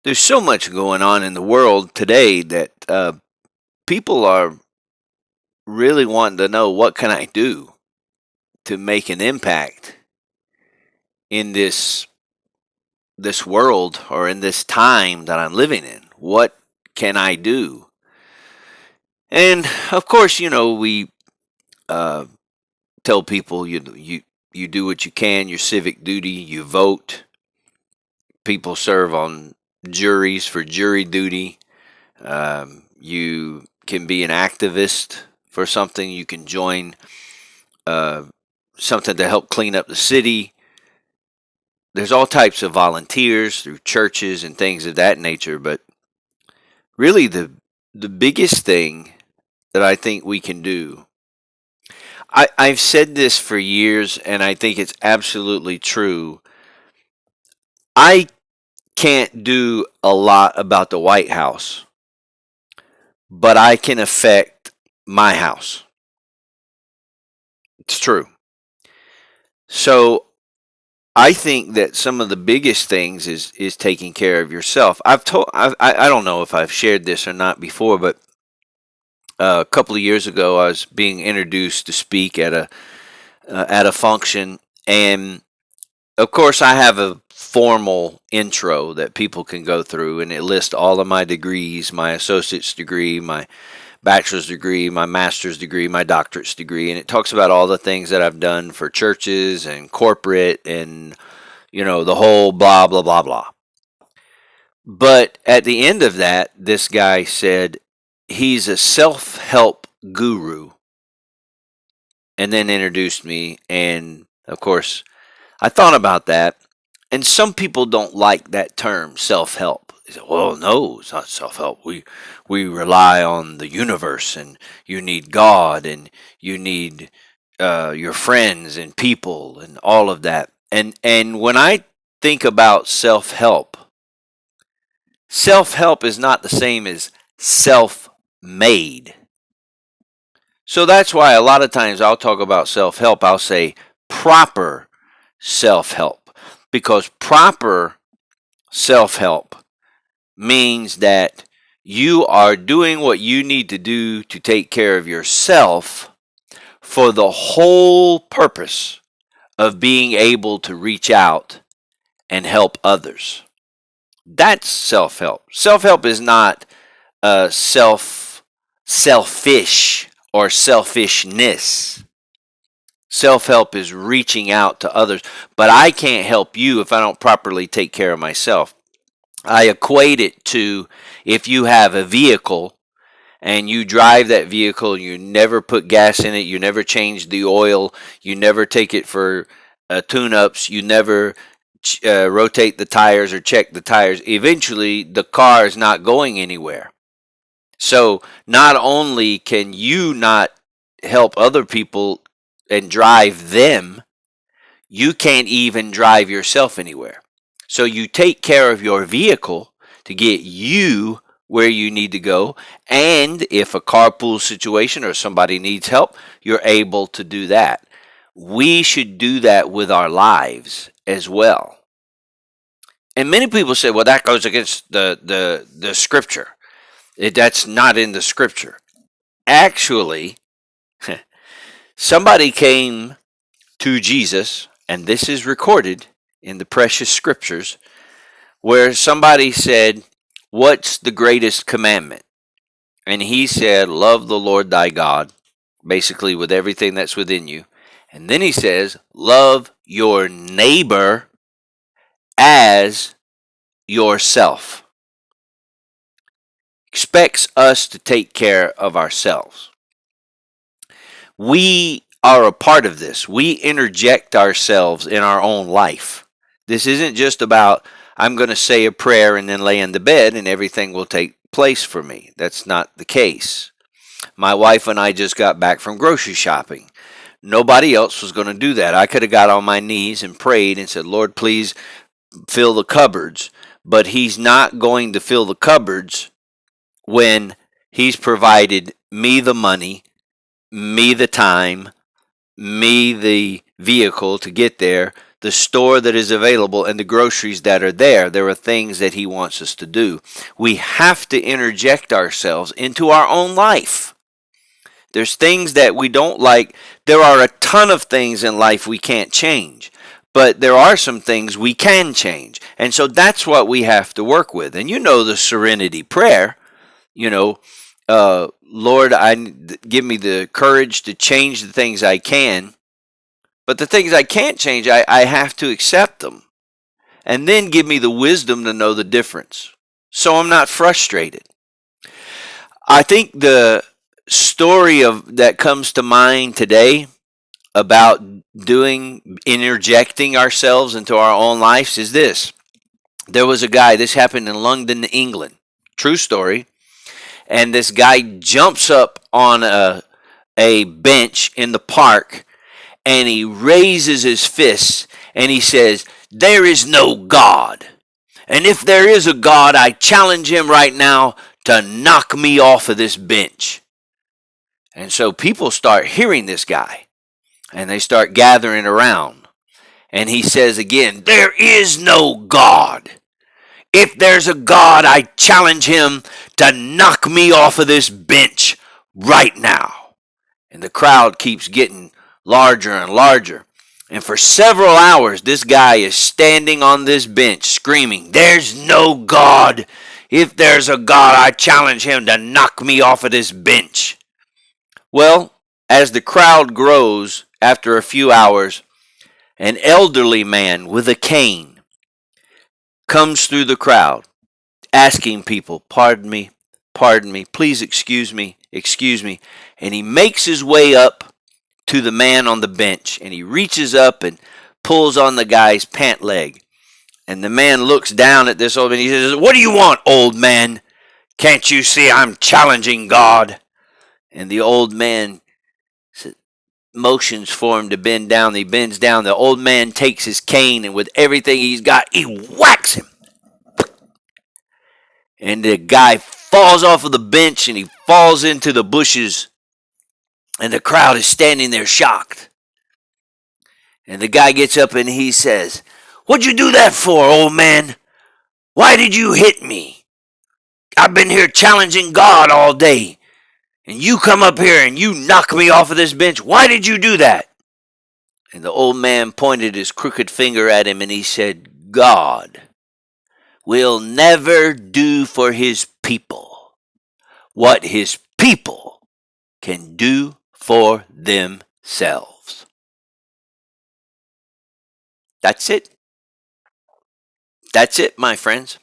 There's so much going on in the world today that people are really wanting to know what can I do to make an impact in this world or in this time that I'm living in. What can I do? And of course, we uh, tell people you do what you can, your civic duty, you vote. People serve on juries for jury duty. You can be an activist for something. You can join uh, something to help clean up the city. There's all types of volunteers through churches and things of that nature. But really, the biggest thing that I think we can do. I've said this for years, and I think it's absolutely true. I can't do a lot about the White House, but I can affect my house. It's true. So I think that some of the biggest things is taking care of yourself. I don't know if I've shared this or not before, but a couple of years ago I was being introduced to speak at a function, and of course I have a formal intro that people can go through, and it lists all of my degrees, my associate's degree, my bachelor's degree, my master's degree, my doctorate's degree, and it talks about all the things that I've done for churches and corporate and the whole blah blah blah blah. But at the end of that, this guy said he's a self-help guru and then introduced me, and of course, I thought about that, and some people don't like that term self-help. They say, well, no, it's not self-help. We rely on the universe, and you need God, and you need your friends and people and all of that. And when I think about self-help, self-help is not the same as self-made. So that's why a lot of times I'll talk about self-help. I'll say proper self-help, because proper self-help means that you are doing what you need to do to take care of yourself for the whole purpose of being able to reach out and help others. That's self-help. Self-help is not selfish or selfishness. Self-help is reaching out to others, but I can't help you if I don't properly take care of myself. I equate it to if you have a vehicle and you drive that vehicle, you never put gas in it, you never change the oil, you never take it for tune-ups, you never rotate the tires or check the tires. Eventually, the car is not going anywhere. So not only can you not help other people and drive them, you can't even drive yourself anywhere. So you take care of your vehicle to get you where you need to go. And if a carpool situation or somebody needs help, you're able to do that. We should do that with our lives as well. And many people say, well, that goes against the scripture. That's not in the scripture. Actually, somebody came to Jesus, and this is recorded in the precious scriptures, where somebody said, what's the greatest commandment? And he said, love the Lord thy God, basically with everything that's within you. And then he says, love your neighbor as yourself. Expects us to take care of ourselves. We are a part of this. We interject ourselves in our own life. This isn't just about, I'm going to say a prayer and then lay in the bed and everything will take place for me. That's not the case. My wife and I just got back from grocery shopping. Nobody else was going to do that. I could have got on my knees and prayed and said, Lord, please fill the cupboards. But he's not going to fill the cupboards when he's provided me the money, me the time, me the vehicle to get there, the store that is available and the groceries that are there. There are things that he wants us to do. We have to interject ourselves into our own life. There's things that we don't like. There are a ton of things in life we can't change, but there are some things we can change. And so that's what we have to work with. And you know the serenity prayer, Lord, give me the courage to change the things I can. But the things I can't change, I have to accept them. And then give me the wisdom to know the difference, so I'm not frustrated. I think the story that comes to mind today about interjecting ourselves into our own lives is this. There was a guy, this happened in London, England. True story. And this guy jumps up on a bench in the park, and he raises his fists and he says, "There is no God. And if there is a God, I challenge him right now to knock me off of this bench." And so people start hearing this guy, and they start gathering around. And he says again, "There is no God. If there's a God, I challenge him to knock me off of this bench right now." And the crowd keeps getting larger and larger. And for several hours, this guy is standing on this bench screaming, "There's no God. If there's a God, I challenge him to knock me off of this bench." Well, as the crowd grows, after a few hours, an elderly man with a cane comes through the crowd, asking people, pardon me, please excuse me. And he makes his way up to the man on the bench, and he reaches up and pulls on the guy's pant leg. And the man looks down at this old man. He says, "What do you want, old man? Can't you see I'm challenging God?" And the old man motions for him to bend down. He bends down. The old man takes his cane, and with everything he's got, he whacks him. And the guy falls off of the bench, and he falls into the bushes. And the crowd is standing there shocked. And the guy gets up and he says, "What'd you do that for, old man? Why did you hit me? I've been here challenging God all day. And you come up here and you knock me off of this bench. Why did you do that?" And the old man pointed his crooked finger at him and he said, "God will never do for his people what his people can do for themselves." That's it. That's it, my friends.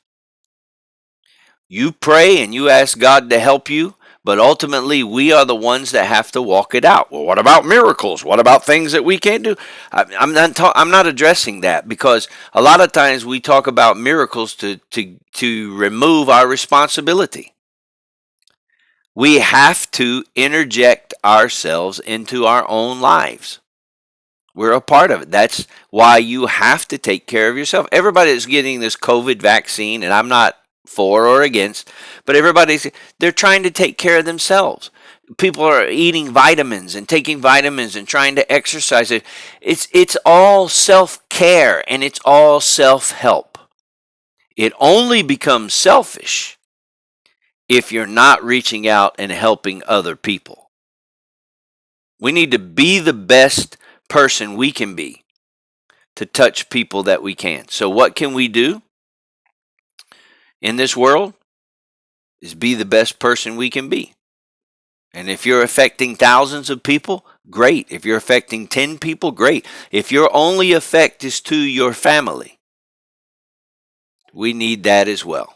You pray and you ask God to help you, but ultimately we are the ones that have to walk it out. Well, what about miracles? What about things that we can't do? I'm not addressing that, because a lot of times we talk about miracles to remove our responsibility. We have to interject ourselves into our own lives. We're a part of it. That's why you have to take care of yourself. Everybody is getting this COVID vaccine, and I'm not for or against, but they're trying to take care of themselves. People are eating vitamins and taking vitamins and trying to exercise. It's all self-care and it's all self-help. It only becomes selfish if you're not reaching out and helping other people. We need to be the best person we can be to touch people that we can. So what can we do in this world is be the best person we can be. And if you're affecting thousands of people, great. If you're affecting 10 people, great. If your only effect is to your family, we need that as well.